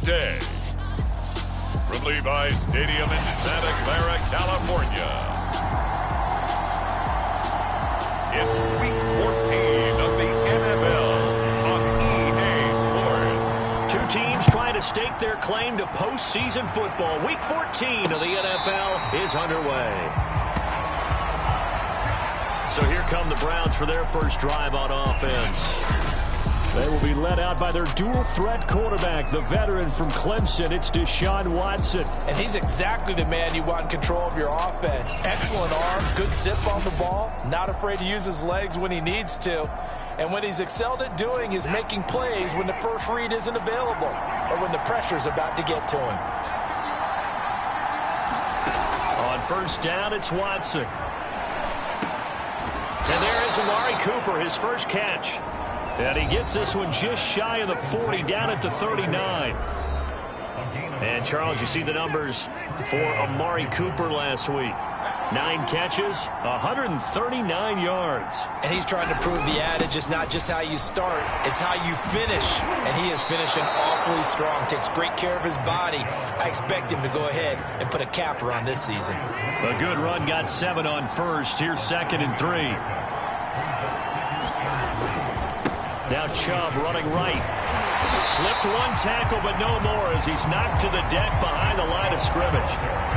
day. From Levi's Stadium in Santa Clara, California, it's Week 14 of the NFL on EA Sports. Two teams trying to stake their claim to postseason football. Week 14 of the NFL is underway. So here come the Browns for their first drive on offense. They will be led out by their dual-threat quarterback, the veteran from Clemson. It's Deshaun Watson. And he's exactly the man you want in control of your offense. Excellent arm, good zip on the ball, not afraid to use his legs when he needs to. And what he's excelled at doing is making plays when the first read isn't available or when the pressure's about to get to him. On first down, it's Watson. And there is Amari Cooper, his first catch. And he gets this one just shy of the 40, down at the 39. And, Charles, you see the numbers for Amari Cooper last week. 9 catches, 139 yards. And he's trying to prove the adage, it's not just how you start, it's how you finish. And he is finishing awfully strong, takes great care of his body. I expect him to go ahead and put a capper on this season. A good run, got 7 on first. Here's 2nd and 3. Now Chubb running right. Slipped one tackle, but no more as he's knocked to the deck behind the line of scrimmage.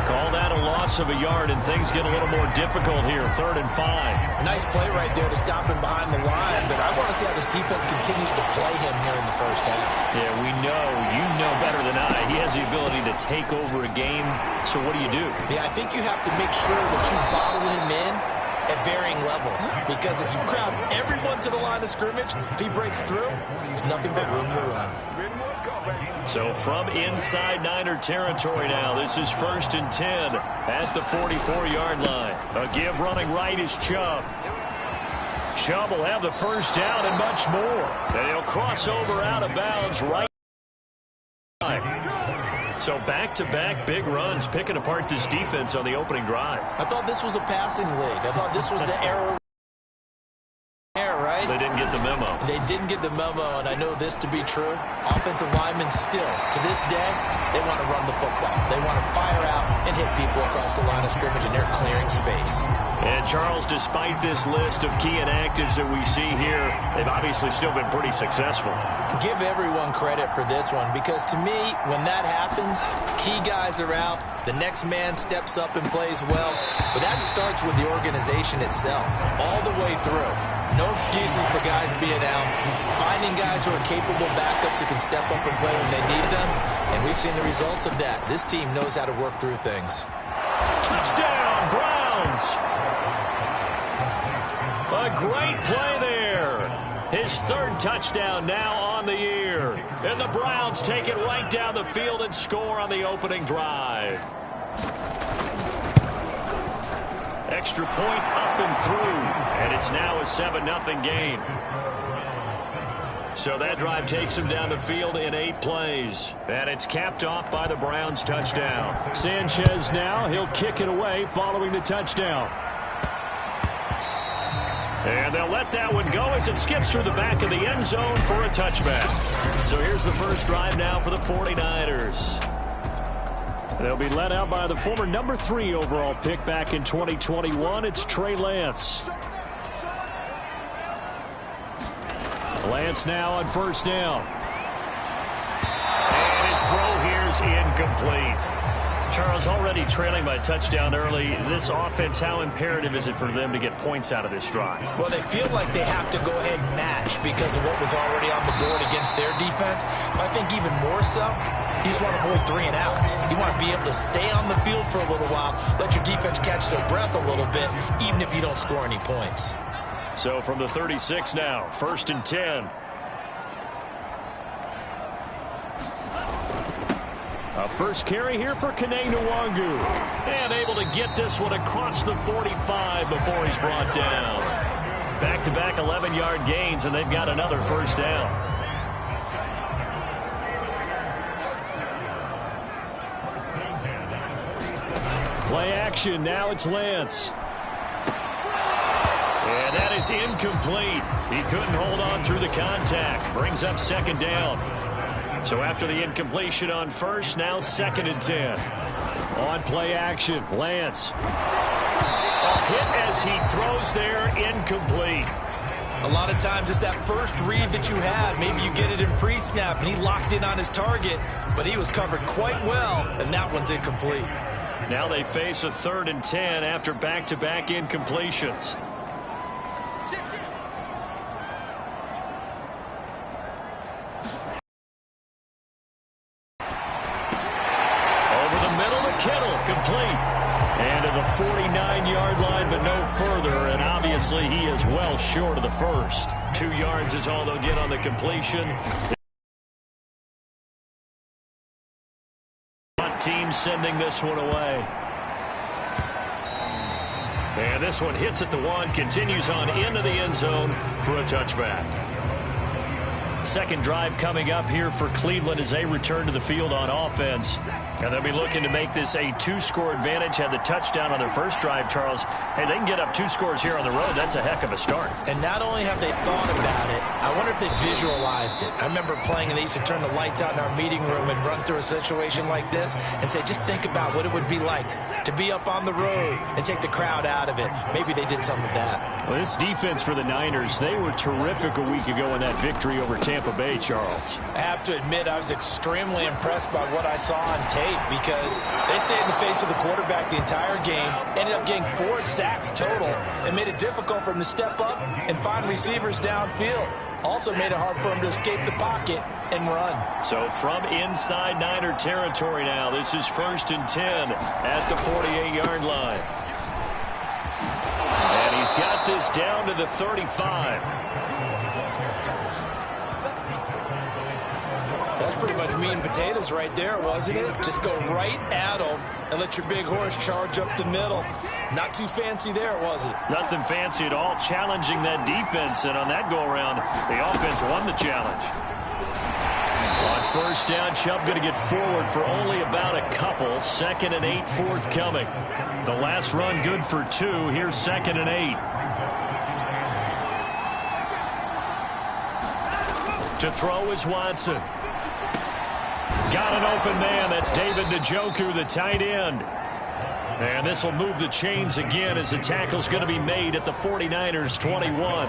Called out a loss of a yard, and things get a little more difficult here. 3rd and 5. Nice play right there to stop him behind the line, but I want to see how this defense continues to play him here in the first half. Yeah, we know. You know better than I. He has the ability to take over a game, so what do you do? Yeah, I think you have to make sure that you bottle him in at varying levels, because if you crowd everyone to the line of scrimmage, if he breaks through, there's nothing but room to run. So from inside Niner territory now, this is 1st and 10 at the 44-yard line. A give running right is Chubb. Chubb will have the first down and much more. And he'll cross over out of bounds right. So back-to-back big runs, picking apart this defense on the opening drive. I thought this was a passing league. I thought this was the error. Right? They didn't get the memo. They didn't get the memo, and I know this to be true. Offensive linemen still, to this day, they want to run the football. They want to fire out and hit people across the line of scrimmage, and they're clearing space. And, Charles, despite this list of key inactives that we see here, they've obviously still been pretty successful. Give everyone credit for this one, because to me, when that happens, key guys are out, the next man steps up and plays well, but that starts with the organization itself, all the way through. No excuses for guys being out. Finding guys who are capable backups who can step up and play when they need them. And we've seen the results of that. This team knows how to work through things. Touchdown, Browns! A great play there. His 3rd touchdown now on the year. And the Browns take it right down the field and score on the opening drive. Extra point up and through, and it's now a 7-0 game. So that drive takes him down the field in 8 plays, and it's capped off by the Browns touchdown. Sanchez now, he'll kick it away following the touchdown. And they'll let that one go as it skips through the back of the end zone for a touchback. So here's the first drive now for the 49ers. They'll be led out by the former number 3 overall pick back in 2021. It's Trey Lance. Lance now on first down. And his throw here's incomplete. Charles, already trailing by a touchdown early. This offense, how imperative is it for them to get points out of this drive? Well, they feel like they have to go ahead and match because of what was already on the board against their defense. But I think even more so, you just want to avoid 3 and outs. You want to be able to stay on the field for a little while, let your defense catch their breath a little bit, even if you don't score any points. So from the 36 now, 1st and 10. A first carry here for Kene Nwangu. And able to get this one across the 45 before he's brought down. Back-to-back 11-yard gains, and they've got another first down. Play action. Now it's Lance. And that is incomplete. He couldn't hold on through the contact. Brings up 2nd down. So after the incompletion on first, now 2nd and 10. On play action, Lance. A hit as he throws there, incomplete. A lot of times it's that first read that you have. Maybe you get it in pre-snap, and he locked in on his target, but he was covered quite well, and that one's incomplete. Now they face a 3rd and 10 after back-to-back incompletions. Complete. And to the 49-yard line, but no further. And obviously he is well short of the first. 2 yards is all they'll get on the completion. Team sending this one away. And this one hits at the 1, continues on into the end zone for a touchback. Second drive coming up here for Cleveland as they return to the field on offense. And they'll be looking to make this a 2-score advantage. Had the touchdown on their first drive, Charles. Hey, they can get up 2 scores here on the road. That's a heck of a start. And not only have they thought about it, I wonder if they visualized it. I remember playing, and they used to turn the lights out in our meeting room and run through a situation like this and say, just think about what it would be like to be up on the road and take the crowd out of it. Maybe they did some of that. Well, this defense for the Niners, they were terrific a week ago in that victory over Tampa Bay, Charles. I have to admit, I was extremely impressed by what I saw on tape because they stayed in the face of the quarterback the entire game, ended up getting 4 sacks total, and made it difficult for him to step up and find receivers downfield. Also made it hard for him to escape the pocket and run. So from inside Niner territory now, this is 1st and 10 at the 48-yard line. And he's got this down to the 35. That's pretty much meat and potatoes right there, wasn't it? Just go right at them and let your big horse charge up the middle. Not too fancy there, was it? Nothing fancy at all, challenging that defense, and on that go-around, the offense won the challenge. On first down, Chubb going to get forward for only about a couple. 2nd and 8 forthcoming. The last run good for 2. Here's 2nd and 8. To throw is Watson. Got an open man. That's David Njoku, the tight end. And this will move the chains again as the tackle's going to be made at the 49ers' 21.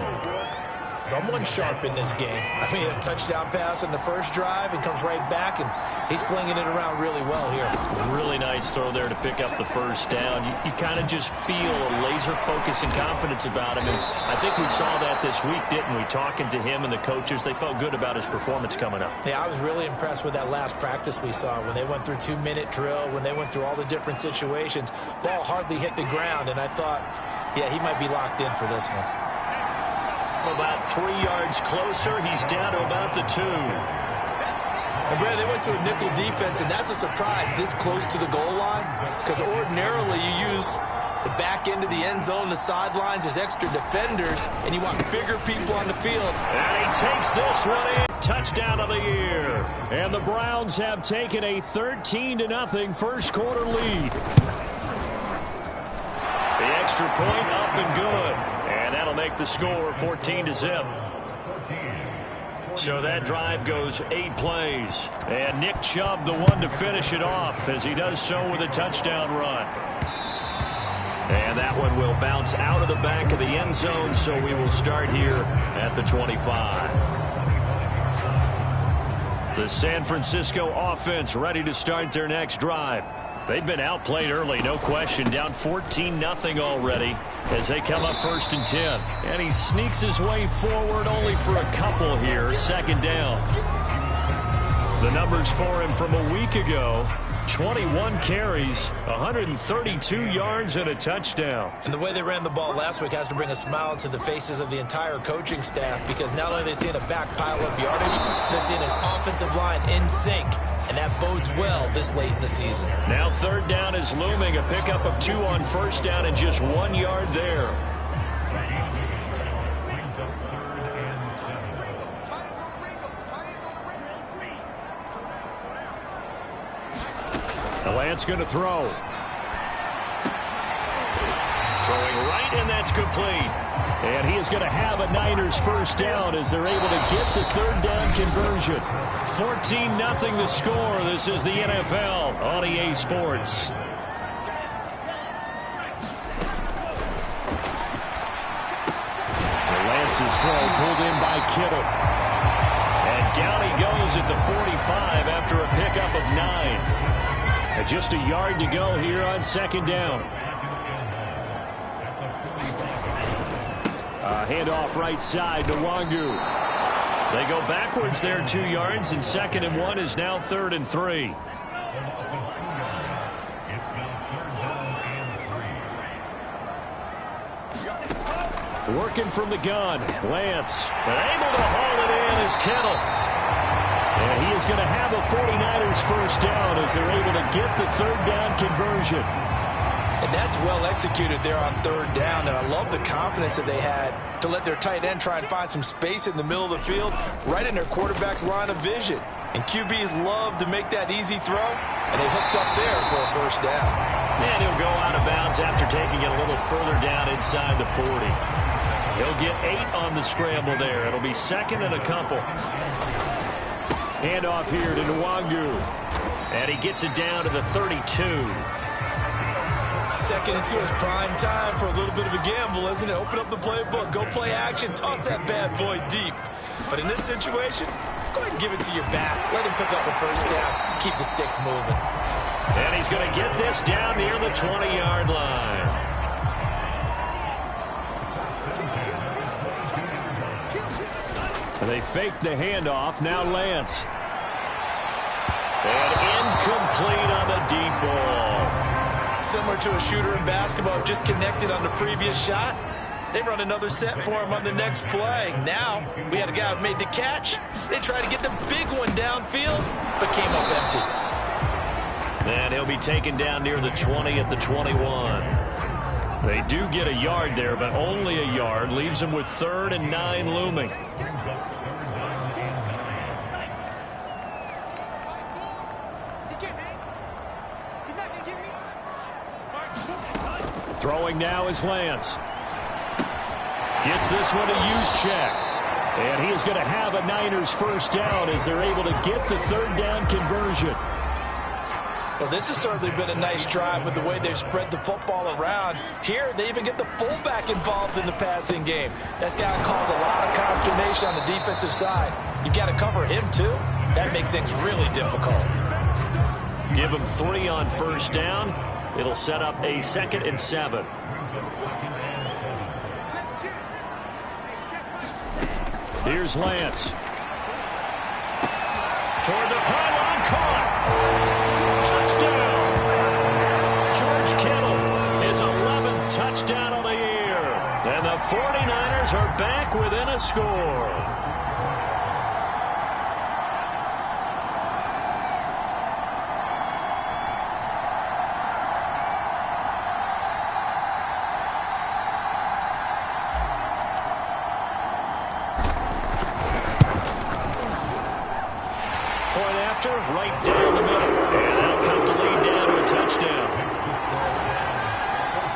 Someone sharp in this game. I mean, a touchdown pass in the first drive and comes right back, and he's flinging it around really well here. Really nice throw there to pick up the first down. You kind of just feel a laser focus and confidence about him, and I think we saw that this week, didn't we? Talking to him and the coaches, they felt good about his performance coming up. Yeah, I was really impressed with that last practice we saw when they went through 2-minute drill, when they went through all the different situations. Ball hardly hit the ground, and I thought, yeah, he might be locked in for this one. About 3 yards closer. He's down to about the 2. And Brad, they went to a nickel defense, and that's a surprise this close to the goal line, because ordinarily you use the back end of the end zone, the sidelines as extra defenders, and you want bigger people on the field. And he takes this one in. Touchdown of the year. And the Browns have taken a 13-0 first quarter lead. The extra point up and good. And that'll make the score 14-0. So that drive goes 8 plays. And Nick Chubb the one to finish it off as he does so with a touchdown run. And that one will bounce out of the back of the end zone, so we will start here at the 25. The San Francisco offense ready to start their next drive. They've been outplayed early, no question. Down 14-0 already as they come up 1st and 10. And he sneaks his way forward only for a couple here. 2nd down. The numbers for him from a week ago. 21 carries, 132 yards, and a touchdown. And the way they ran the ball last week has to bring a smile to the faces of the entire coaching staff, because not only are they seeing a back pile of yardage, they're seeing an offensive line in sync. And that bodes well this late in the season. Now 3rd down is looming. A pickup of 2 on 1st down and just 1 yard there. The Lance going to throw. Throwing right and that's complete. And he is going to have a Niners first down as they're able to get the third down conversion. 14-0 the score. This is the NFL on EA Sports. Lance's throw pulled in by Kittle. And down he goes at the 45 after a pickup of 9. And just a yard to go here on second down. Handoff right side to Wangu. They go backwards there 2 yards, and 2nd and 1 is now 3rd and 3. Working from the gun, Lance, but able to haul it in is Kittle. And he is going to have a 49ers first down as they're able to get the third down conversion. And that's well executed there on third down, and I love the confidence that they had to let their tight end try and find some space in the middle of the field, right in their quarterback's line of vision. And QBs love to make that easy throw, and they hooked up there for a first down. And he'll go out of bounds after taking it a little further down inside the 40. He'll get 8 on the scramble there. It'll be 2nd and a couple. Handoff here to Nwangu. And he gets it down to the 32. 2nd and 2 is prime time for a little bit of a gamble, isn't it? Open up the playbook, go play action, toss that bad boy deep. But in this situation, go ahead and give it to your back. Let him pick up a first down. Keep the sticks moving. And he's going to get this down near the 20-yard line. And they fake the handoff. Now Lance. And incomplete on the deep ball. Similar to a shooter in basketball, just connected on the previous shot. They run another set for him on the next play. Now, we had a guy who made the catch. They tried to get the big one downfield, but came up empty. And he'll be taken down near the 20 at the 21. They do get a yard there, but only a yard. Leaves them with 3rd and 9 looming. Throwing now is Lance. Gets this one to Juszczyk. And he is going to have a Niners first down as they're able to get the third down conversion. Well, this has certainly been a nice drive with the way they've spread the football around. Here, they even get the fullback involved in the passing game. That's got to cause a lot of consternation on the defensive side. You've got to cover him, too. That makes things really difficult. Give him 3 on first down. It'll set up a 2nd and 7. Here's Lance. Toward the pylon, caught. Touchdown. George Kittle, his 11th touchdown of the year. And the 49ers are back within a score. Right down the middle. And that'll come to lead down to a touchdown.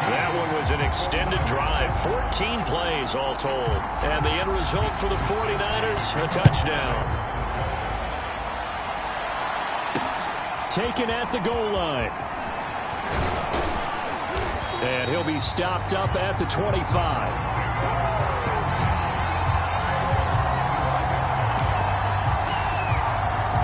That one was an extended drive. 14 plays all told. And the end result for the 49ers, a touchdown. Taken at the goal line. And he'll be stopped up at the 25.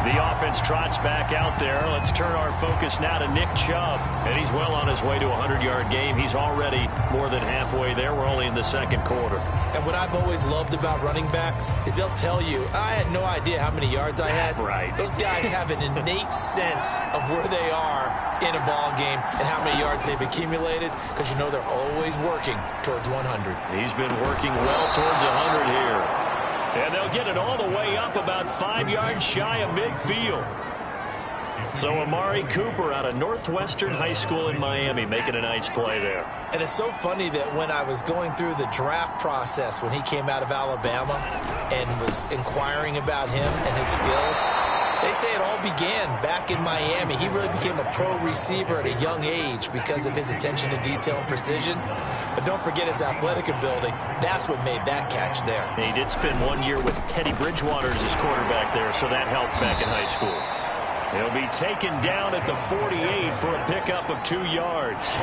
The offense trots back out there. Let's turn our focus now to Nick Chubb. And he's well on his way to a 100-yard game. He's already more than halfway there. We're only in the 2nd quarter. And what I've always loved about running backs is they'll tell you, I had no idea how many yards I had. Right. Those guys have an innate sense of where they are in a ball game and how many yards they've accumulated, because you know they're always working towards 100. He's been working well towards 100 here. And they'll get it all the way up about 5 yards shy of midfield. So Amari Cooper out of Northwestern High School in Miami making a nice play there. And it's so funny that when I was going through the draft process when he came out of Alabama and was inquiring about him and his skills, They say it all began back in Miami. He really became a pro receiver at a young age because of his attention to detail and precision. But don't forget his athletic ability. That's what made that catch there. He did spend 1 year with Teddy Bridgewater as his quarterback there, so that helped back in high school. He'll be taken down at the 48 for a pickup of 2 yards.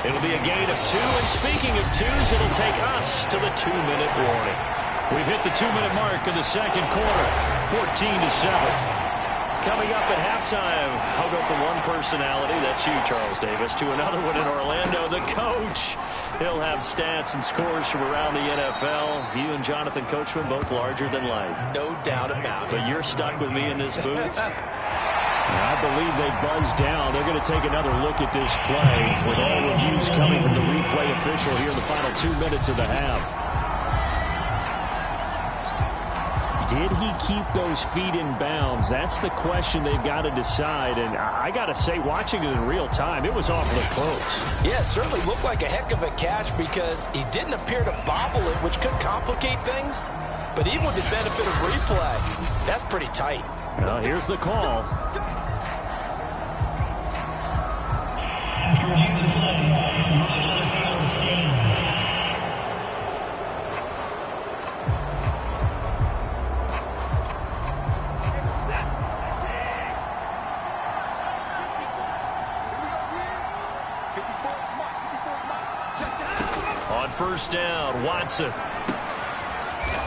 It'll be a gain of 2, and speaking of twos, it'll take us to the 2-minute warning. We've hit the 2-minute mark of the second quarter, 14-7. Coming up at halftime, I'll go from one personality, that's you, Charles Davis, to another one in Orlando, the coach. He'll have stats and scores from around the NFL. You and Jonathan Coachman, both larger than life. No doubt about it. But you're stuck with me in this booth. I believe they buzzed down. They're going to take another look at this play with all reviews coming from the replay official here in the final 2 minutes of the half. Did he keep those feet in bounds? That's the question they've got to decide. And I got to say, watching it in real time, it was awfully close. Yeah, it certainly looked like a heck of a catch because he didn't appear to bobble it, which could complicate things. But even with the benefit of replay, that's pretty tight. Well, here's the call. After reviewing the play, the field stands. On first down, Watson.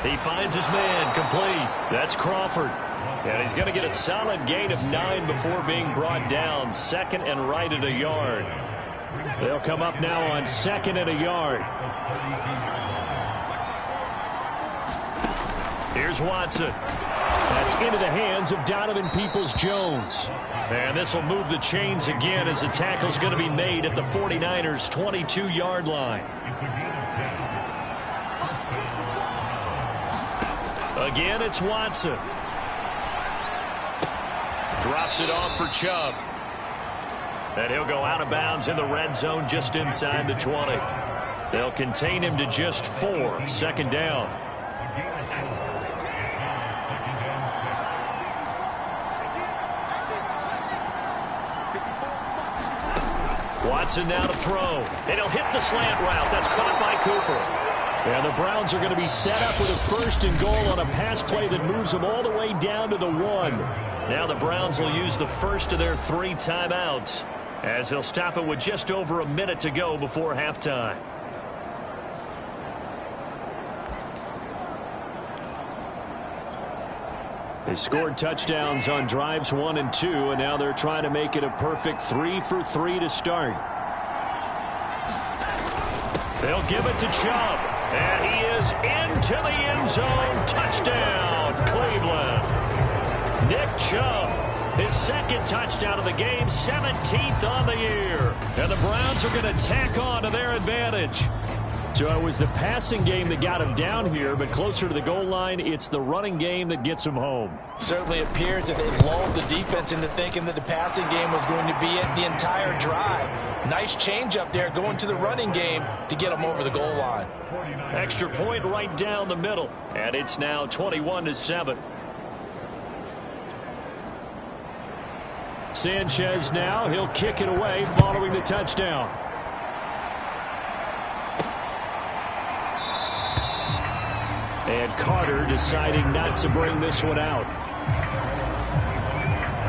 He finds his man, complete. That's Crawford. And he's going to get a solid gain of 9 before being brought down. 2nd and right at a yard. They'll come up now on 2nd and a yard. Here's Watson. That's into the hands of Donovan Peoples-Jones. And this will move the chains again as the tackle's going to be made at the 49ers' 22-yard line. Again, it's Watson. Drops it off for Chubb. And he'll go out of bounds in the red zone just inside the 20. They'll contain him to just 4. 2nd down. Watson now to throw. And he'll hit the slant route. That's caught by Cooper. And the Browns are going to be set up with a 1st and goal on a pass play that moves them all the way down to the 1. Now the Browns will use the first of their 3 timeouts as they'll stop it with just over a minute to go before halftime. They scored touchdowns on drives 1 and 2, and now they're trying to make it a perfect 3 for 3 to start. They'll give it to Chubb, and he is into the end zone. Touchdown, Cleveland. Nick Chubb, his 2nd touchdown of the game, 17th on the year. And the Browns are going to tack on to their advantage. So it was the passing game that got him down here, but closer to the goal line, it's the running game that gets him home. Certainly appears that they lulled the defense into thinking that the passing game was going to be it the entire drive. Nice change up there going to the running game to get them over the goal line. Extra point right down the middle, and it's now 21-7. Sanchez now, he'll kick it away following the touchdown. And Carter deciding not to bring this one out.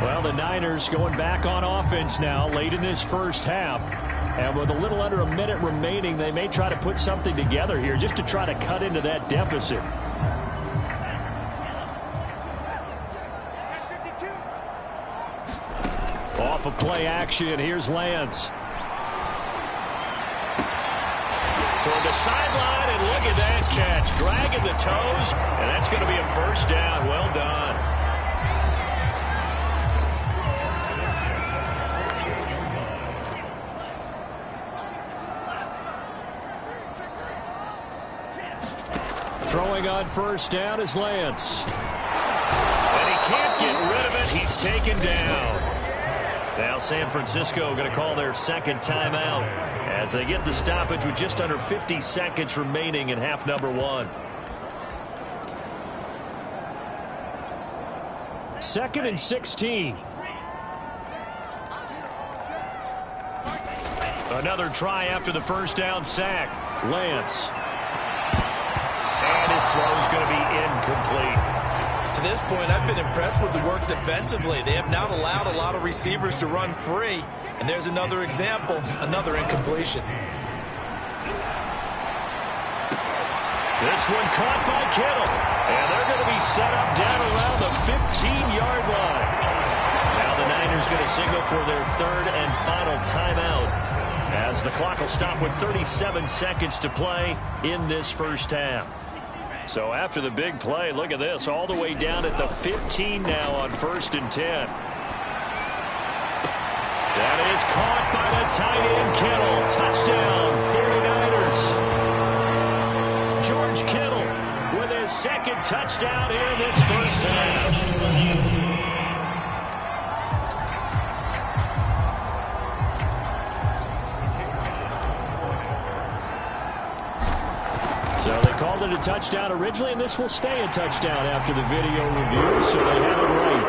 Well, the Niners going back on offense now late in this first half. And with a little under a minute remaining, they may try to put something together here just to try to cut into that deficit. Off of play action, here's Lance. Toward the sideline, and look at that catch. Dragging the toes, and that's going to be a 1st down. Well done. Throwing on 1st down is Lance. And he can't get rid of it. He's taken down. Now San Francisco going to call their 2nd timeout as they get the stoppage with just under 50 seconds remaining in half number 1. 2nd and 16. Another try after the first down sack. Lance. And his throw is going to be incomplete. To this point, I've been impressed with the work defensively. They have not allowed a lot of receivers to run free. And there's another example, another incompletion. This one caught by Kittle. And they're going to be set up down around the 15-yard line. Now the Niners going to signal for their third and final timeout, as the clock will stop with 37 seconds to play in this first half. So after the big play, look at this, all the way down at the 15 now on 1st and 10. That is caught by the tight end Kittle. Touchdown, 49ers. George Kittle with his second touchdown here in this first half. So they called it a touchdown originally, and this will stay a touchdown after the video review, so they have it right.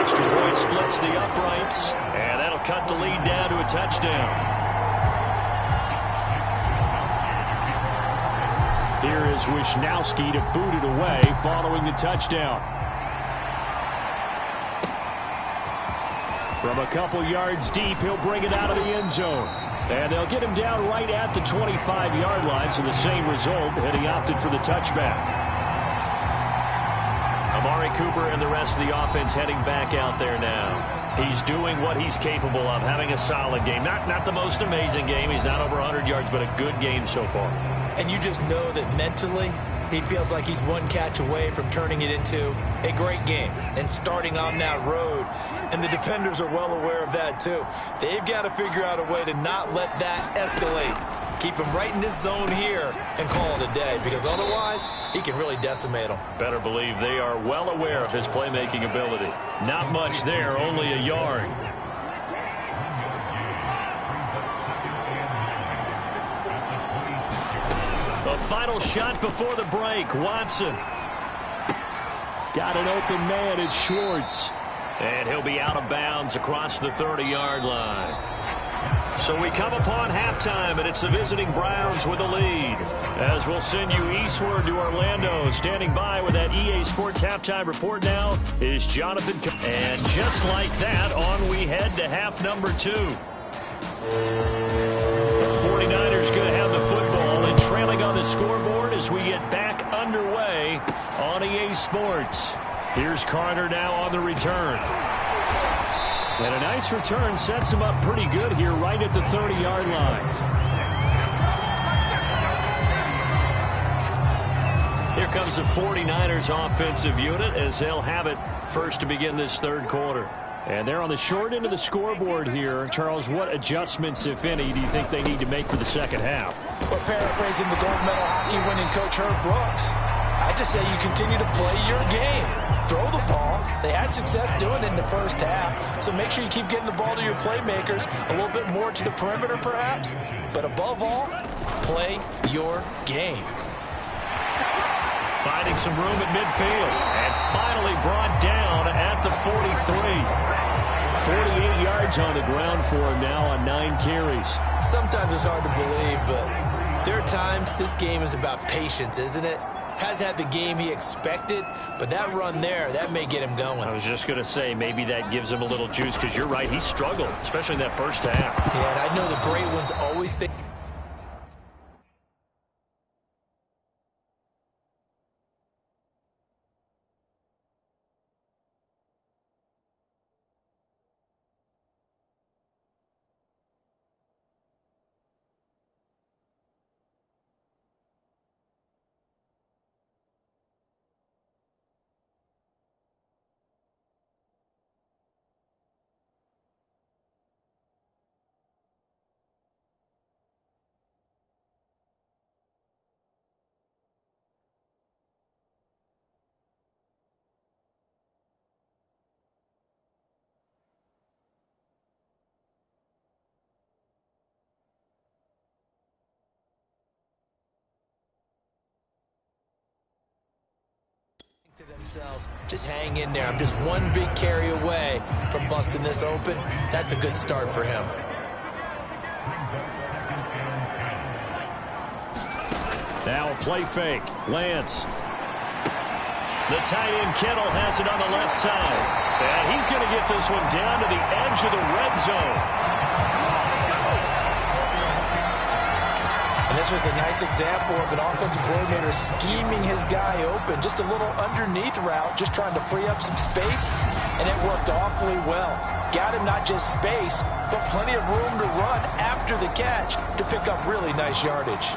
Extra point splits the uprights, and that'll cut the lead down to a touchdown. Here is Wisnowski to boot it away following the touchdown. From a couple yards deep, he'll bring it out of the end zone. And they'll get him down right at the 25-yard line, so the same result, had he opted for the touchback. Amari Cooper and the rest of the offense heading back out there now. He's doing what he's capable of, having a solid game. Not the most amazing game. He's not over 100 yards, but a good game so far. And you just know that mentally, he feels like he's one catch away from turning it into a great game and starting on that road. And the defenders are well aware of that, too. They've got to figure out a way to not let that escalate. Keep him right in this zone here and call it a day, because otherwise he can really decimate them. Better believe they are well aware of his playmaking ability. Not much there, only a yard. A final shot before the break. Watson. Got an open man. It's Schwartz. And he'll be out of bounds across the 30-yard line. So we come upon halftime, and it's the visiting Browns with the lead. As we'll send you eastward to Orlando. Standing by with that EA Sports halftime report now is Jonathan. And just like that, on we head to half number 2. The 49ers going to have the football and trailing on the scoreboard as we get back underway on EA Sports. Here's Carter now on the return. And a nice return sets him up pretty good here right at the 30-yard line. Here comes the 49ers offensive unit as they'll have it first to begin this third quarter. And they're on the short end of the scoreboard here. Charles, what adjustments, if any, do you think they need to make for the second half? Well, paraphrasing the gold medal hockey winning coach Herb Brooks, I just say you continue to play your game. Throw the ball. They had success doing it in the first half, so make sure you keep getting the ball to your playmakers, a little bit more to the perimeter perhaps, but above all, play your game. Finding some room at midfield, and finally brought down at the 43. 48 yards on the ground for him now on 9 carries. Sometimes it's hard to believe, but there are times this game is about patience, isn't it? Has had the game he expected, but that run there, that may get him going. I was just going to say, maybe that gives him a little juice, because you're right, he struggled, especially in that first half. Yeah, and I know the great ones always think To themselves, just hang in there. I'm just one big carry away from busting this open. That's a good start for him. Now a play fake. Lance. The tight end Kittle has it on the left side. And he's going to get this one down to the edge of the red zone. And this was a nice example of an offensive coordinator scheming his guy open. Just a little underneath route, just trying to free up some space, and it worked awfully well. Got him not just space, but plenty of room to run after the catch to pick up really nice yardage.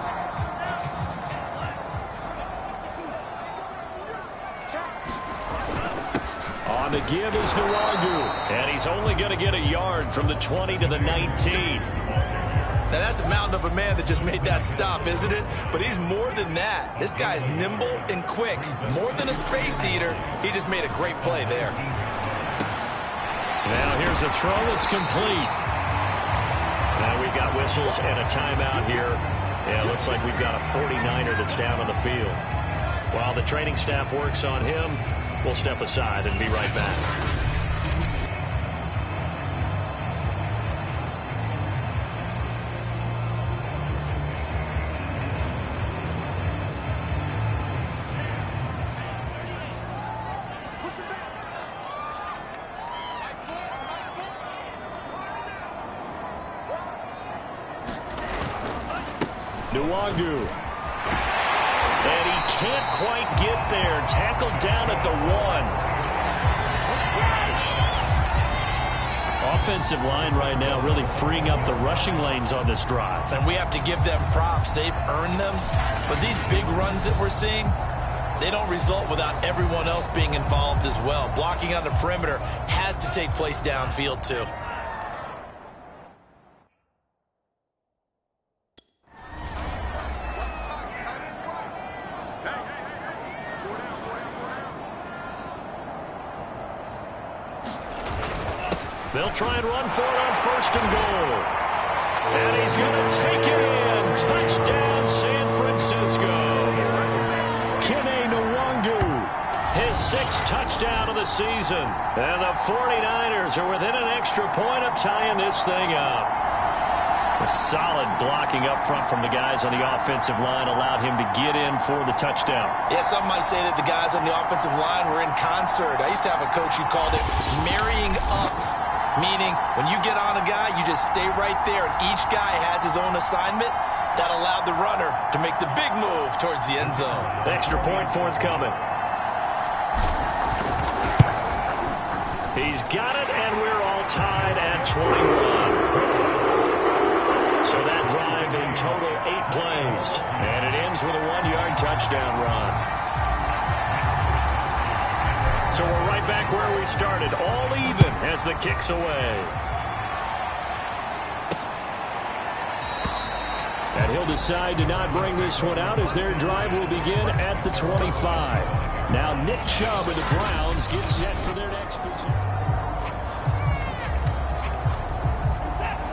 On the give is Nwangu, and he's only going to get a yard from the 20 to the 19. Now, that's a mountain of a man that just made that stop, isn't it? But he's more than that. This guy's nimble and quick. More than a space eater, he just made a great play there. Now here's a throw that's complete. Now we've got whistles and a timeout here. Yeah, it looks like we've got a 49er that's down on the field. While the training staff works on him, we'll step aside and be right back. Nwangu. And he can't quite get there. Tackled down at the 1. Offensive line right now really freeing up the rushing lanes on this drive. And we have to give them props. They've earned them. But these big runs that we're seeing, they don't result without everyone else being involved as well. Blocking on the perimeter has to take place downfield too. They'll try and run for it on 1st and goal. And he's going to take it in. Touchdown, San Francisco. Kene Nwangu, his 6th touchdown of the season. And the 49ers are within an extra point of tying this thing up. A solid blocking up front from the guys on the offensive line allowed him to get in for the touchdown. Yeah, some might say that the guys on the offensive line were in concert. I used to have a coach who called it marrying up. Meaning, when you get on a guy, you just stay right there, and each guy has his own assignment. That allowed the runner to make the big move towards the end zone. Extra point forthcoming. He's got it, and we're all tied at 21. So that drive in total 8 plays. And it ends with a 1-yard touchdown run. So we're right back where we started, all even as the kick's away. And he'll decide to not bring this one out as their drive will begin at the 25. Now Nick Chubb of the Browns gets set for their next position.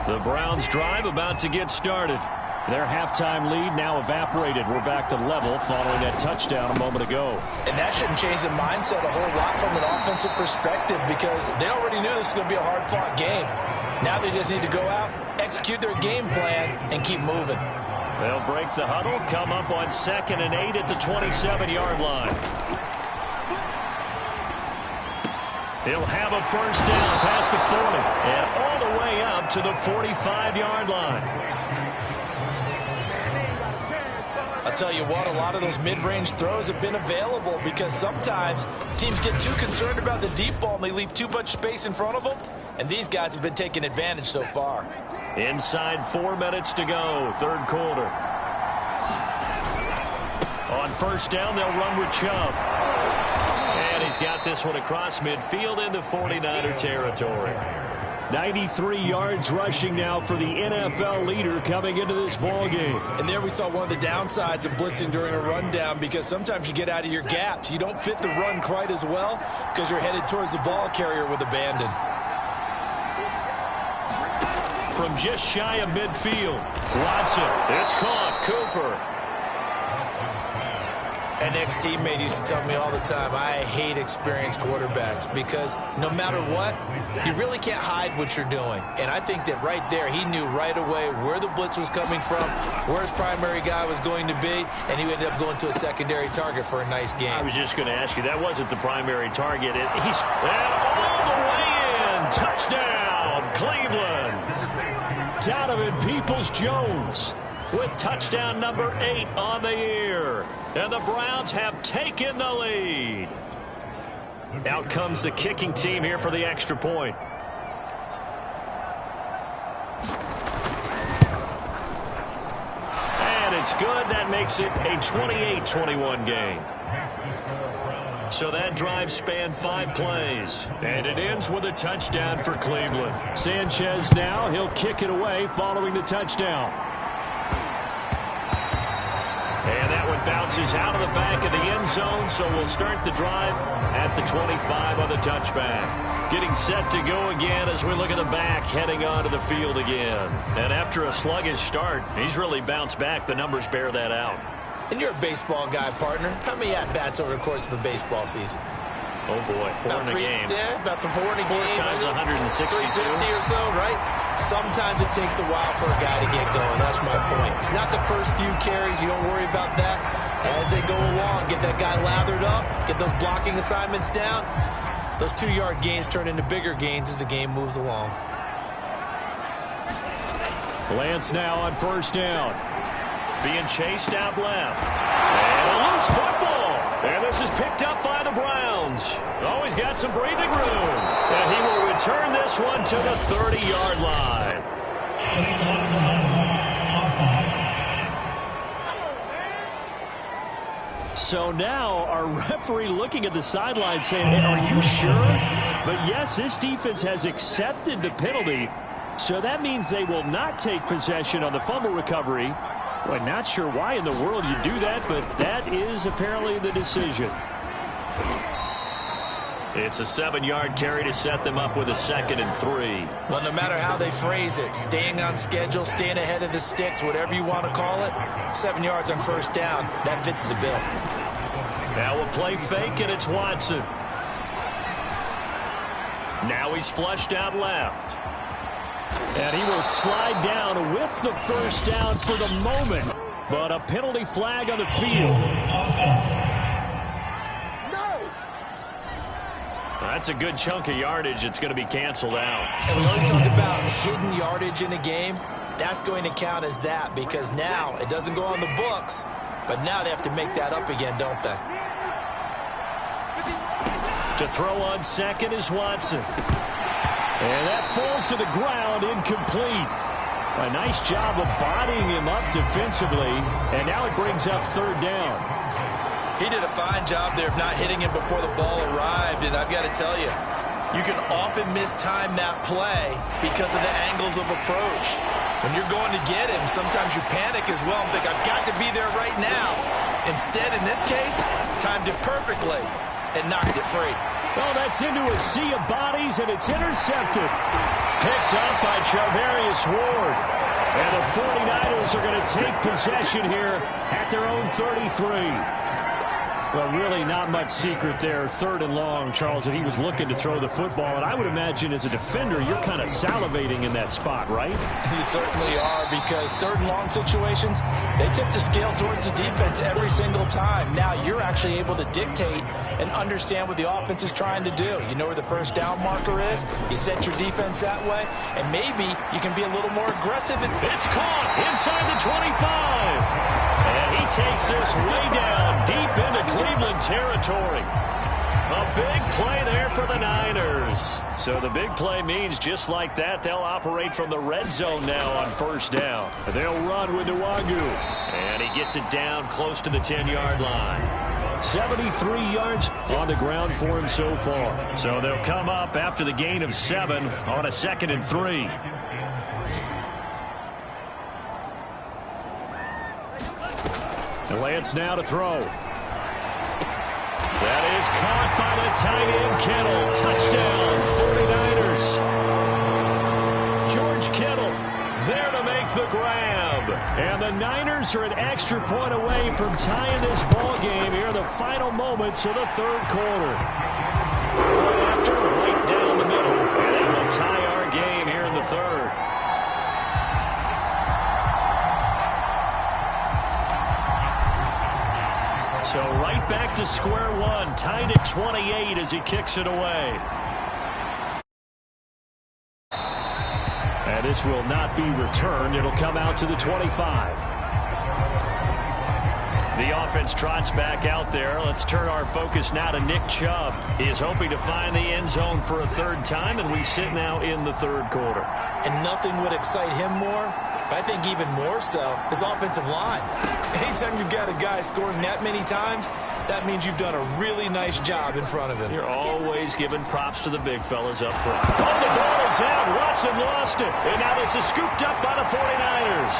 The Browns drive about to get started. Their halftime lead now evaporated. We're back to level following that touchdown a moment ago. And that shouldn't change the mindset a whole lot from an offensive perspective because they already knew this was going to be a hard-fought game. Now they just need to go out, execute their game plan, and keep moving. They'll break the huddle, come up on 2nd and 8 at the 27-yard line. He'll have a first down past the 40 and all the way up to the 45-yard line. I'll tell you what, a lot of those mid-range throws have been available because sometimes teams get too concerned about the deep ball and they leave too much space in front of them, and these guys have been taking advantage so far. Inside 4 minutes to go, 3rd quarter. On 1st down, they'll run with Chubb. And he's got this one across midfield into 49er territory. 93 yards rushing now for the NFL leader coming into this ball game. And there we saw one of the downsides of blitzing during a rundown because sometimes you get out of your gaps. You don't fit the run quite as well because you're headed towards the ball carrier with abandon. From just shy of midfield, Watson, it's caught, Cooper. An ex-teammate used to tell me all the time, I hate experienced quarterbacks because no matter what, you really can't hide what you're doing. And I think that right there, he knew right away where the blitz was coming from, where his primary guy was going to be, and he ended up going to a secondary target for a nice game. I was just going to ask you, that wasn't the primary target. He's all the way in. Touchdown, Cleveland. Donovan Peoples-Jones with touchdown number 8 on the year. And the Browns have taken the lead. Out comes the kicking team here for the extra point. And it's good. That makes it a 28-21 game. So that drive spanned 5 plays. And it ends with a touchdown for Cleveland. Sanchez now. He'll kick it away following the touchdown. And that one bounces out of the back of the end zone, so we'll start the drive at the 25 on the touchback. Getting set to go again as we look at the back, heading onto the field again. And after a sluggish start, he's really bounced back. The numbers bear that out. And you're a baseball guy, partner. How many at-bats over the course of a baseball season? Oh, boy, 4 in a game. Yeah, about the 4 in a game. 4 times 162. 350 or so, right? Sometimes it takes a while for a guy to get going. That's my point. It's not the first few carries. You don't worry about that. As they go along, get that guy lathered up, get those blocking assignments down. Those 2-yard gains turn into bigger gains as the game moves along. Lance now on first down. Being chased out left. And a loose football. And this is picked up by the Browns. Oh, he's got some breathing room. And he will return this one to the 30-yard line. So now our referee looking at the sideline saying, hey, are you sure? But yes, this defense has accepted the penalty. So that means they will not take possession on the fumble recovery. Well, not sure why in the world you do that, but that is apparently the decision. It's a 7-yard carry to set them up with a 2nd and 3. Well, no matter how they phrase it, staying on schedule, staying ahead of the sticks, whatever you want to call it, 7 yards on first down, that fits the bill. Now we'll play fake, and it's Watson. Now he's flushed out left. And he will slide down with the first down for the moment. But a penalty flag on the field. That's a good chunk of yardage. It's going to be canceled out. And we always talk about hidden yardage in a game. That's going to count as that because now it doesn't go on the books, but now they have to make that up again, don't they? To throw on second is Watson. And that falls to the ground, incomplete. A nice job of bodying him up defensively, and now it brings up third down. He did a fine job there of not hitting him before the ball arrived, and I've got to tell you, you can often mistime that play because of the angles of approach. When you're going to get him, sometimes you panic as well and think, I've got to be there right now. Instead, in this case, timed it perfectly and knocked it free. Well, that's into a sea of bodies, and it's intercepted. Picked up by Charvarius Ward. And the 49ers are going to take possession here at their own 33. Well, really not much secret there. 3rd and long, Charles, that he was looking to throw the football. And I would imagine as a defender, you're kind of salivating in that spot, right? You certainly are, because 3rd and long situations, they tip the scale towards the defense every single time. Now you're actually able to dictate and understand what the offense is trying to do. You know where the first down marker is. You set your defense that way, and maybe you can be a little more aggressive. It's caught inside the 25. And he takes this way down deep into Cleveland territory. A big play there for the Niners. So the big play means just like that, they'll operate from the red zone now on first down. They'll run with Nwangu. And he gets it down close to the 10-yard line. 73 yards on the ground for him so far. So they'll come up after the gain of 7 on a 2nd and 3. And Lance now to throw. That is caught by the tight end, Kittle. Touchdown, 49ers. George Kittle there to make the grab. And the Niners are an extra point away from tying this ball game here in the final moments of the third quarter. Right after, right down the middle. And they will tie our game here in the third. So right back to square one, tied at 28 as he kicks it away. And this will not be returned. It'll come out to the 25. The offense trots back out there. Let's turn our focus now to Nick Chubb. He is hoping to find the end zone for a third time, and we sit now in the third quarter. And nothing would excite him more, but I think even more so, his offensive line. Anytime you've got a guy scoring that many times, that means you've done a really nice job in front of him. You're always giving props to the big fellas up front. Oh, the ball is out. Watson lost it. And now this is scooped up by the 49ers.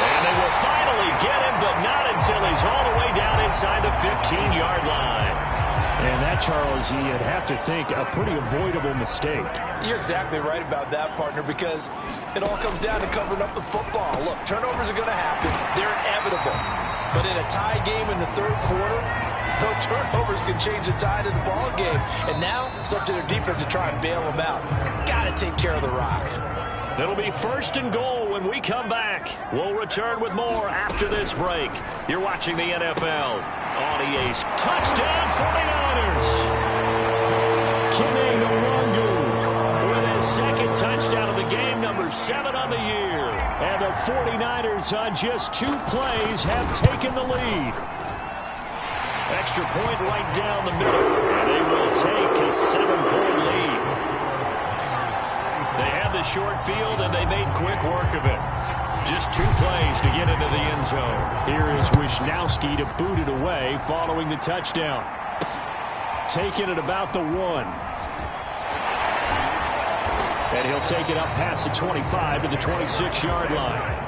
And they will finally get him, but not until he's all the way down inside the 15-yard line. And that, Charles, you'd have to think a pretty avoidable mistake. You're exactly right about that, partner, because it all comes down to covering up the football. Look, turnovers are going to happen. They're inevitable. But in a tie game in the third quarter, those turnovers can change the tide of the ball game. And now it's up to their defense to try and bail them out. Got to take care of the rock. It'll be first and goal when we come back. We'll return with more after this break. You're watching the NFL on EA's Touchdown 49ers. Kene Nwangwu with his second touchdown of the game, number 7 on the year. And the 49ers on just 2 plays have taken the lead. Extra point right down the middle. And they will take a 7-point lead. They had the short field, and they made quick work of it. Just 2 plays to get into the end zone. Here is Wisnowski to boot it away following the touchdown. Taking it about the 1. And he'll take it up past the 25 to the 26-yard line.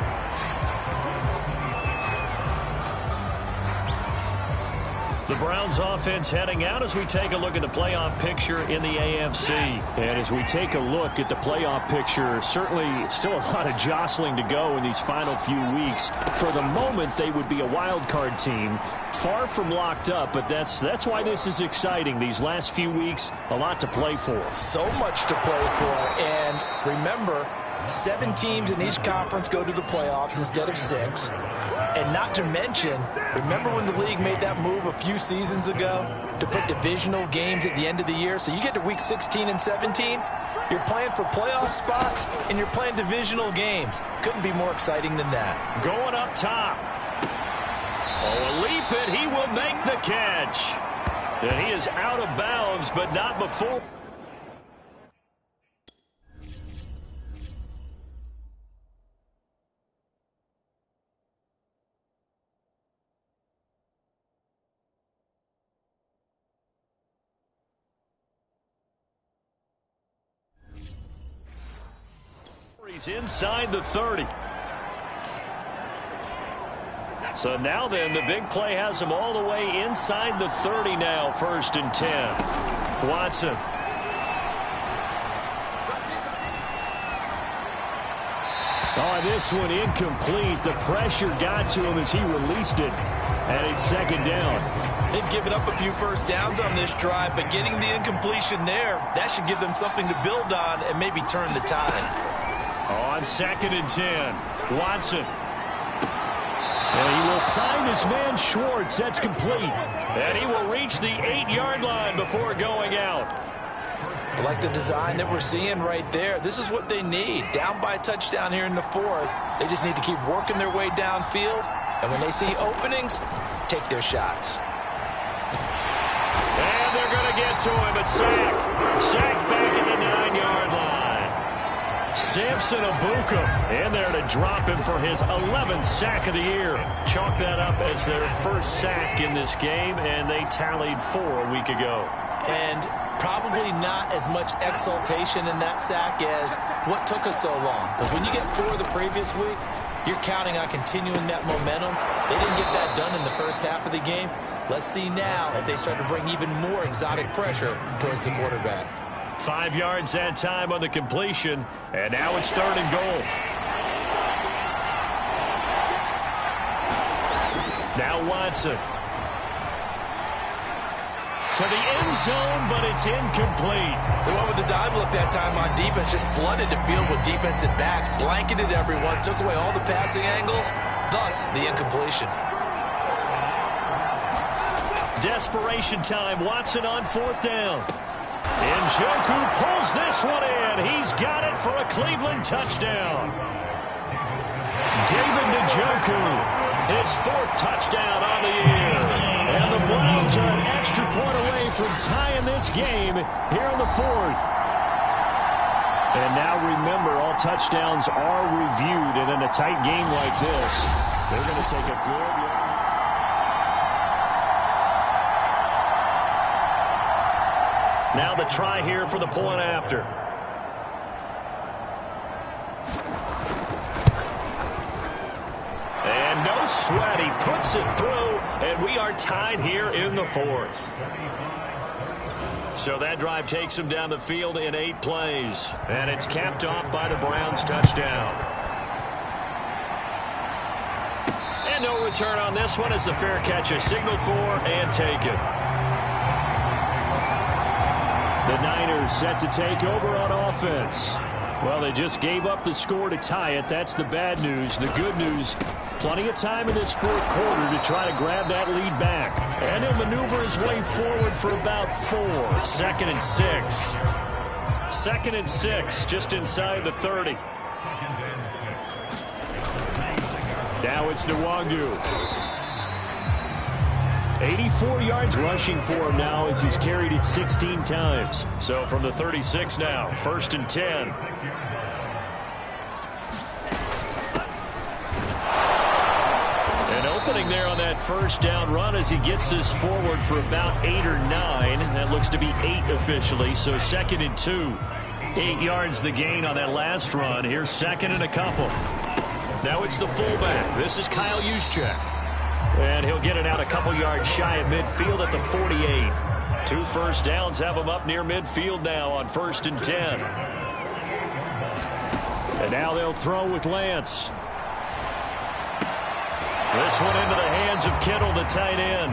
The Browns offense heading out as we take a look at the playoff picture in the AFC. And as we take a look at the playoff picture, certainly still a lot of jostling to go in these final few weeks. For the moment, they would be a wild card team. Far from locked up, but that's why this is exciting. These last few weeks, a lot to play for. So much to play for. And remember, 7 teams in each conference go to the playoffs instead of 6. And not to mention, remember when the league made that move a few seasons ago to put divisional games at the end of the year? So you get to week 16 and 17, you're playing for playoff spots, and you're playing divisional games. Couldn't be more exciting than that. Going up top. Oh, a leap it. He will make the catch. And he is out of bounds, but not before. He's inside the 30. So now then, the big play has him all the way inside the 30 now, 1st and 10. Watson. Oh, this one incomplete. The pressure got to him as he released it. And it's 2nd down. They've given up a few first downs on this drive, but getting the incompletion there, that should give them something to build on and maybe turn the tide. On 2nd and 10, Watson. And he will find his man Schwartz. That's complete. And he will reach the 8-yard line before going out. I like the design that we're seeing right there. This is what they need. Down by a touchdown here in the 4th. They just need to keep working their way downfield. And when they see openings, take their shots. And they're going to get to him. A sack. Sack back at the 9-yard line. Samson Abuka in there to drop him for his 11th sack of the year. Chalk that up as their first sack in this game, and they tallied 4 a week ago. And probably not as much exultation in that sack as what took us so long. Because when you get 4 the previous week, you're counting on continuing that momentum. They didn't get that done in the first half of the game. Let's see now if they start to bring even more exotic pressure towards the quarterback. 5 yards that time on the completion, and now it's 3rd and goal. Now Watson. To the end zone, but it's incomplete. The one with the dime look that time on defense just flooded the field with defensive backs, blanketed everyone, took away all the passing angles, thus the incompletion. Desperation time. Watson on 4th down. Njoku pulls this one in. He's got it for a Cleveland touchdown. David Njoku, his 4th touchdown on the year. And the Browns are an extra point away from tying this game here in the 4th. And now remember, all touchdowns are reviewed. And in a tight game like this, they're going to take a good look. Now the try here for the point after. And no sweat. He puts it through, and we are tied here in the 4th. So that drive takes him down the field in 8 plays. And it's capped off by the Browns touchdown. And no return on this one as the fair catch is signaled for and taken. The Niners set to take over on offense. Well, they just gave up the score to tie it. That's the bad news. The good news, plenty of time in this 4th quarter to try to grab that lead back. And he'll maneuver his way forward for about 4. 2nd and 6. 2nd and 6, just inside the 30. Now it's Nwangu. 84 yards rushing for him now as he's carried it 16 times. So from the 36 now, 1st and 10. An opening there on that 1st down run as he gets this forward for about 8 or 9. That looks to be 8 officially, so 2nd and 2. 8 yards the gain on that last run. Here's 2nd and a couple. Now it's the fullback. This is Kyle Juszczyk. And he'll get it out a couple yards shy of midfield at the 48. 2 first downs have him up near midfield now on 1st and 10. And now they'll throw with Lance. This one into the hands of Kittle, the tight end.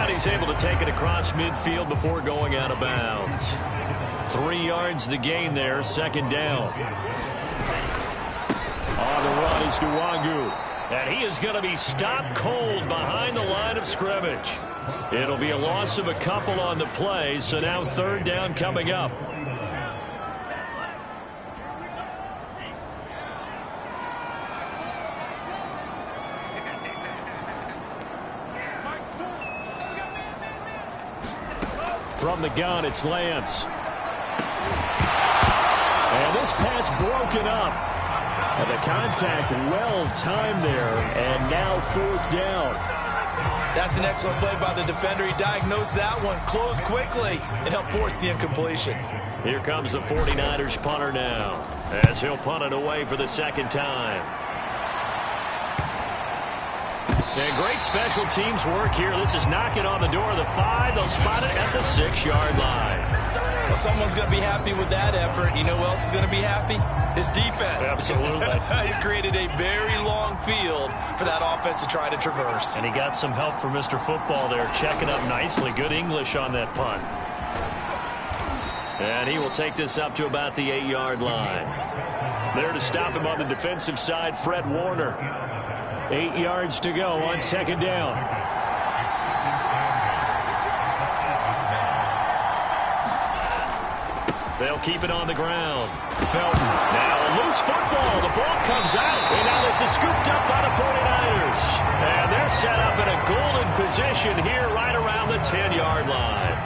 And he's able to take it across midfield before going out of bounds. 3 yards the gain there, 2nd down. On the run is Nwangu. And he is going to be stopped cold behind the line of scrimmage. It'll be a loss of a couple on the play, so now 3rd down coming up. From the gun, it's Lance. And this pass broken up. And the contact well timed there, and now 4th down. That's an excellent play by the defender. He diagnosed that one, closed quickly, and helped force the incompletion. Here comes the 49ers punter now, as he'll punt it away for the 2nd time. And great special teams work here. This is knocking on the door of the 5. They'll spot it at the 6-yard line. Well, someone's going to be happy with that effort. You know who else is going to be happy? His defense. Absolutely. He's created a very long field for that offense to try to traverse. And he got some help from Mr. Football there, checking up nicely. Good English on that punt. And he will take this up to about the 8-yard line. There to stop him on the defensive side, Fred Warner. 8 yards to go on 2nd down. They'll keep it on the ground. Felton. Now a loose football. The ball comes out. And now this is scooped up by the 49ers. And they're set up in a golden position here right around the 10-yard line.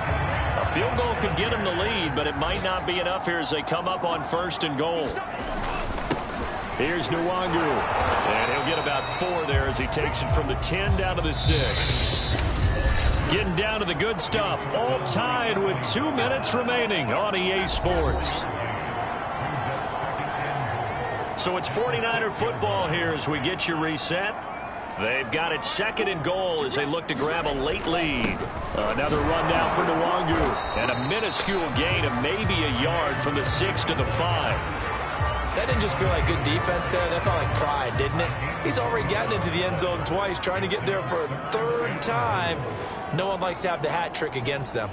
A field goal could get them the lead, but it might not be enough here as they come up on 1st and goal. Here's Nwangu. And he'll get about 4 there as he takes it from the 10 down to the 6. Getting down to the good stuff. All tied with 2 minutes remaining on EA Sports. So it's 49er football here as we get you reset. They've got it 2nd and goal as they look to grab a late lead. Another rundown for Nwangu. And a minuscule gain of maybe a yard from the 6 to the 5. That didn't just feel like good defense there. That felt like pride, didn't it? He's already gotten into the end zone twice, trying to get there for a third time. No one likes to have the hat trick against them.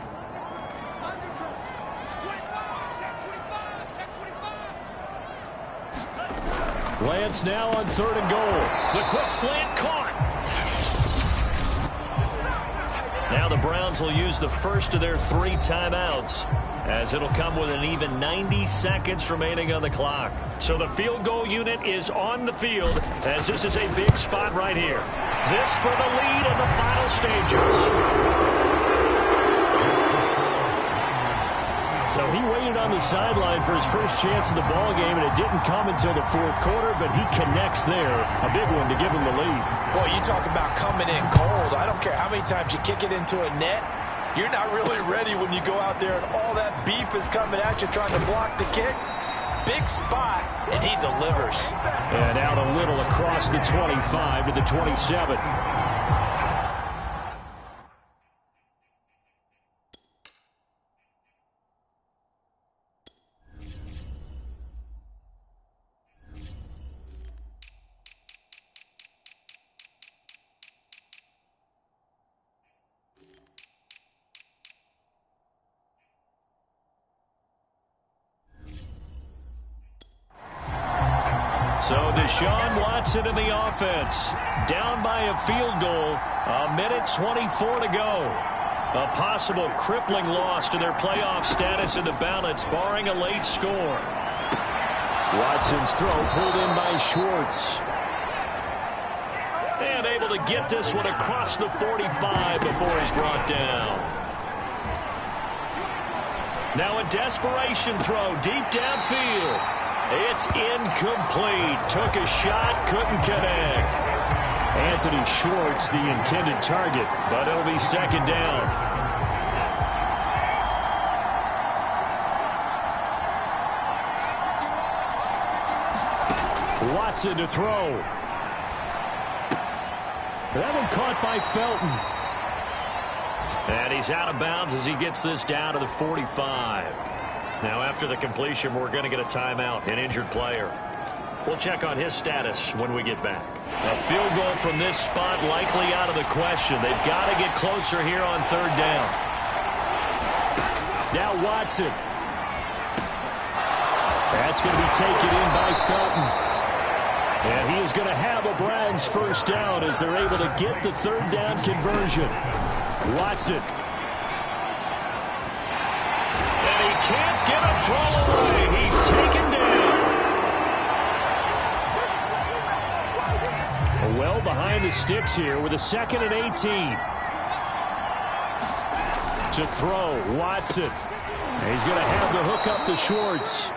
Lance now on 3rd and goal. The quick slant caught. Now the Browns will use the first of their 3 timeouts, as it'll come with an even 90 seconds remaining on the clock. So the field goal unit is on the field, as this is a big spot right here. This for the lead in the final stages. So he waited on the sideline for his first chance in the ball game, and it didn't come until the 4th quarter, but he connects there. A big one to give him the lead. Boy, you talk about coming in cold. I don't care how many times you kick it into a net. You're not really ready when you go out there and all that beef is coming at you trying to block the kick. Big spot, and he delivers. And out a little across the 25 to the 27. So Deshaun Watson in the offense, down by a field goal, 1:24 to go. A possible crippling loss to their playoff status in the balance, barring a late score. Watson's throw pulled in by Schwartz. And able to get this one across the 45 before he's brought down. Now a desperation throw deep downfield. It's incomplete. Took a shot, couldn't connect. Anthony Schwartz, the intended target, but it'll be 2nd down. Watson to throw. That one caught by Felton. And he's out of bounds as he gets this down to the 45. Now, after the completion, we're going to get a timeout, an injured player. We'll check on his status when we get back. A field goal from this spot likely out of the question. They've got to get closer here on 3rd down. Now Watson. That's going to be taken in by Felton. And he is going to have a Browns 1st down as they're able to get the 3rd down conversion. Watson. Can't get a throw away. He's taken down. Well behind the sticks here with a 2nd and 18. To throw, Watson. He's going to have the hook up to Schwartz.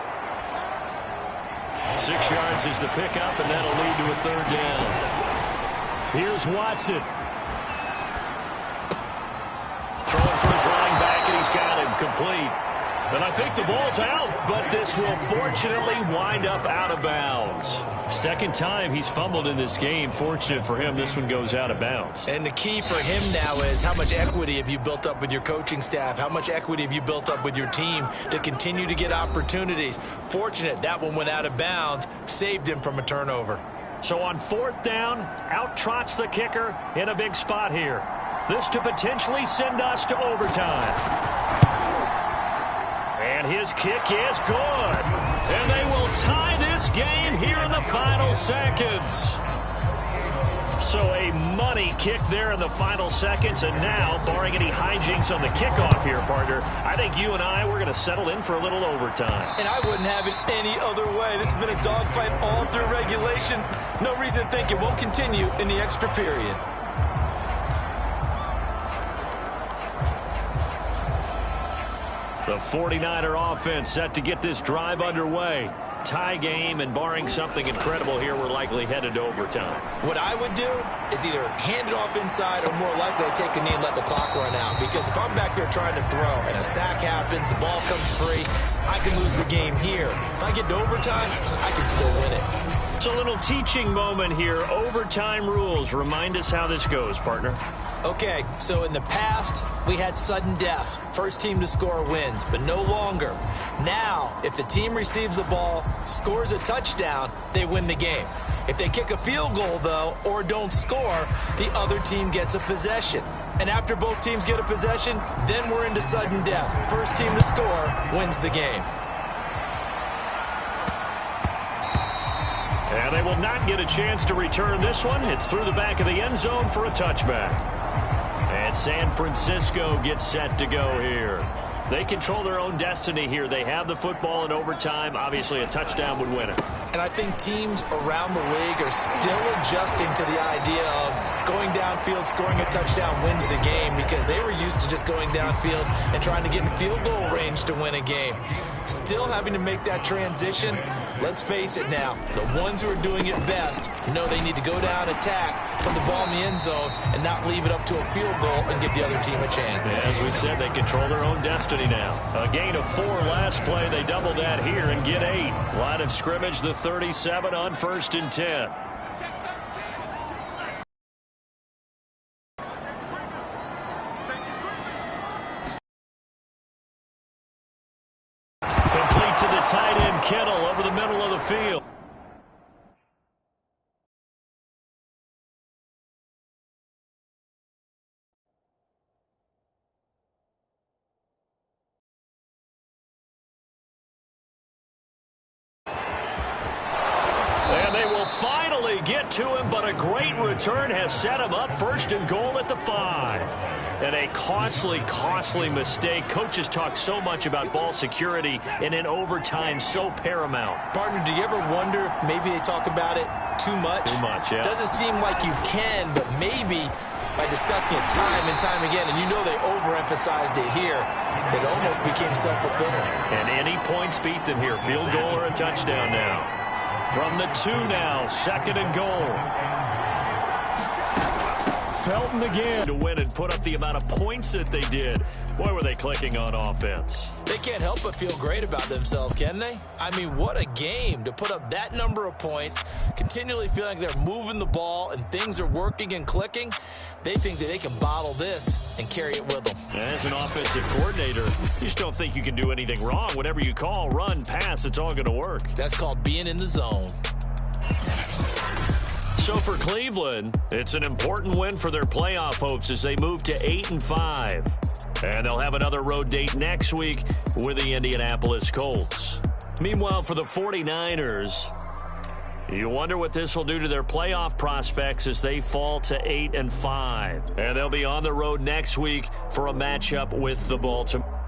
6 yards is the pickup, and that'll lead to a 3rd down. Here's Watson. Throwing for his running back, and he's got him complete. And I think the ball's out, but this will fortunately wind up out of bounds. 2nd time he's fumbled in this game. Fortunate for him, this one goes out of bounds. And the key for him now is how much equity have you built up with your coaching staff? How much equity have you built up with your team to continue to get opportunities? Fortunate that one went out of bounds, saved him from a turnover. So on 4th down, out trots the kicker in a big spot here. This to potentially send us to overtime. And his kick is good. And they will tie this game here in the final seconds. So a money kick there in the final seconds. And now, barring any hijinks on the kickoff here, partner, I think you and I, we're going to settle in for a little overtime. And I wouldn't have it any other way. This has been a dogfight all through regulation. No reason to think it won't continue in the extra period. The 49er offense set to get this drive underway. Tie game, and barring something incredible here, we're likely headed to overtime. What I would do is either hand it off inside or more likely take a knee and let the clock run out. Because if I'm back there trying to throw and a sack happens, the ball comes free, I can lose the game here. If I get to overtime, I can still win it. It's a little teaching moment here. Overtime rules. Remind us how this goes, partner. Okay, so in the past, we had sudden death. First team to score wins, but no longer. Now, if the team receives the ball, scores a touchdown, they win the game. If they kick a field goal, though, or don't score, the other team gets a possession. And after both teams get a possession, then we're into sudden death. First team to score wins the game. And they will not get a chance to return this one. It's through the back of the end zone for a touchback. And San Francisco gets set to go here. They control their own destiny here. They have the football in overtime. Obviously, a touchdown would win it. And I think teams around the league are still adjusting to the idea of going downfield, scoring a touchdown wins the game, because they were used to just going downfield and trying to get in field goal range to win a game. Still having to make that transition. Let's face it now, the ones who are doing it best know they need to go down, attack, put the ball in the end zone, and not leave it up to a field goal and give the other team a chance. As we said, they control their own destiny now. A gain of 4 last play. They double that here and get 8. Line of scrimmage, the 37 on 1st and 10. Complete to the tight end, Kittle, over the middle of the field. And they will finally get to him, but a great return has set him up 1st and goal at the 5. And a costly mistake. Coaches talk so much about ball security, and in overtime, so paramount. Partner, do you ever wonder if maybe they talk about it too much? Too much, yeah. Doesn't seem like you can, but maybe by discussing it time and time again, and you know they overemphasized it here, it almost became self-fulfilling. And any points beat them here. Field goal or a touchdown now. From the 2 now, 2nd and goal. Felton again to win and put up the amount of points that they did. Boy, were they clicking on offense. They can't help but feel great about themselves, can they? I mean, what a game to put up that number of points, continually feeling like they're moving the ball and things are working and clicking. They think that they can bottle this and carry it with them. As an offensive coordinator, you just don't think you can do anything wrong. Whatever you call, run, pass, it's all going to work. That's called being in the zone. So for Cleveland, it's an important win for their playoff hopes as they move to 8-5. And they'll have another road date next week with the Indianapolis Colts. Meanwhile, for the 49ers, you wonder what this will do to their playoff prospects as they fall to 8-5. And they'll be on the road next week for a matchup with the Baltimore.